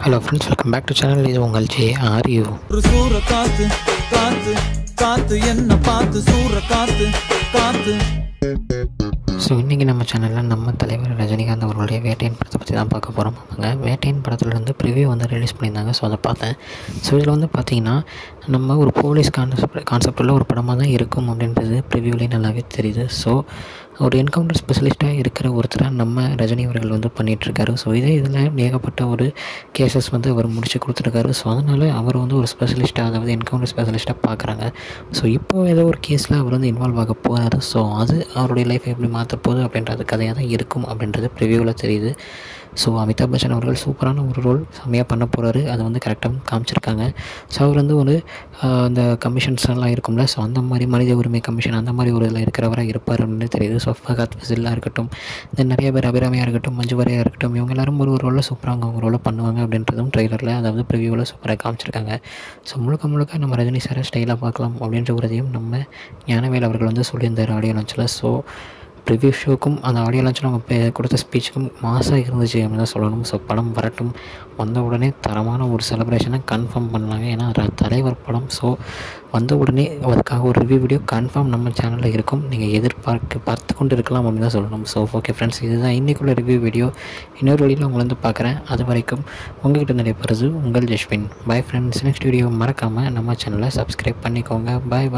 Hello friends, welcome back to channel. இது உங்கள் JRU. ஒரு சூற காத்து காத்து காத்து என்ன பார்த்து சூற காத்து காத்து. ஸோ இன்றைக்கி நம்ம சேனலில் நம்ம தலைவர் ரஜினிகாந்த் அவர்களுடைய வேட்டையின் படத்தை பற்றி தான் பார்க்க போகிறோம். அவங்க வேட்டையின் படத்துலேருந்து ப்ரிவியூ வந்து ரிலீஸ் பண்ணியிருந்தாங்க. ஸோ அதை பார்த்தேன். ஸோ இதில் வந்து பார்த்திங்கன்னா நம்ம ஒரு போலீஸ் கான்செப்டில் ஒரு படமாக தான் இருக்கும் அப்படின்றது ப்ரிவியூலேயே நல்லாவே தெரியுது. ஸோ ஒரு என்கவுண்டர் ஸ்பெஷலிஸ்ட்டாக இருக்கிற ஒருத்தராக நம்ம ரஜினி அவர்கள் வந்து பண்ணிகிட்ருக்காரு. ஸோ இதில் ஏகப்பட்ட ஒரு கேசஸ் வந்து அவர் முடிச்சு கொடுத்துருக்காரு. ஸோ அதனால் அவர் வந்து ஒரு ஸ்பெஷலிஸ்ட்டாக, அதாவது என்கவுண்டர் ஸ்பெஷலிஸ்ட்டாக பார்க்குறாங்க. ஸோ இப்போது ஏதோ ஒரு கேஸில் அவர் வந்து இன்வால்வ் ஆக போகிறாரு. ஸோ அது அவருடைய லைஃப் எப்படி மாற்ற போகுது அப்படின்றது கதையாக தான் இருக்கும் அப்படின்றது ப்ரிவியூவில் தெரியுது. ஸோ அமிதாப் பச்சன் அவர்கள் சூப்பரான ஒரு ரோல் செம்மையாக பண்ண போகிறாரு. அதை வந்து கரெக்டாக காமிச்சிருக்காங்க. ஸோ அவர் வந்து ஒரு அந்த கமிஷன்ஸ் எல்லாம் இருக்கும்ல, ஸோ அந்த மாதிரி மனித உரிமை கமிஷன் அந்த மாதிரி ஒரு இதில் இருக்கிறவராக இருப்பார் அப்படின்னு தெரியுது. ஸோ ஃபஹத் ஃபாசிலாக இருக்கட்டும், இந்த நிறைய பேர் அபிராமியாக இருக்கட்டும், மஞ்சு வாரியாக இருக்கட்டும், இவங்க எல்லாரும் ஒரு ரோலில் சூப்பராக அவங்க ரோலை பண்ணுவாங்க அப்படின்றதும் ட்ரெய்லரில், அதாவது ப்ரிவியூவில் சூப்பராக காமிச்சிருக்காங்க. ஸோ முழுக்க நம்ம ரஜினி சாரை ஸ்டைலாக பார்க்கலாம் அப்படின்ற உறுதியும் நம்ம ஞானவேல் அவர்கள் வந்து சொல்லியிருந்தார் ஆடியோ லான்ச்சில். ஸோ ப்ரிவியூ ஷோக்கும் அந்த ஆடியோ லான்ச்சில் அவங்க கொடுத்த ஸ்பீச்சுக்கும் மாசாக இருந்துச்சு அப்படின்னு தான் சொல்லணும். ஸோ படம் வரட்டும், வந்த உடனே தரமான ஒரு செலிப்ரேஷனை கன்ஃபார்ம் பண்ணாங்க. ஏன்னா தலைவர் படம். ஸோ வந்த உடனே அதுக்காக ஒரு ரிவ்யூ வீடியோ கன்ஃபார்ம் நம்ம சேனலில் இருக்கும். நீங்கள் பார்த்து கொண்டு இருக்கலாம் அப்படின்னு தான் சொல்லணும். ஸோ ஓகே ஃப்ரெண்ட்ஸ், இதுதான் இன்றைக்குள்ள ரிவ்யூ வீடியோ. இன்னொரு வழியில் உங்களை வந்து பார்க்குறேன். அது வரைக்கும் உங்கள்கிட்ட நடைபெறுது உங்கள் Jaswin. Bye friends. Next video மறக்காமல் நம்ம சேனலை சப்ஸ்கிரைப் பண்ணிக்கோங்க. பாய்.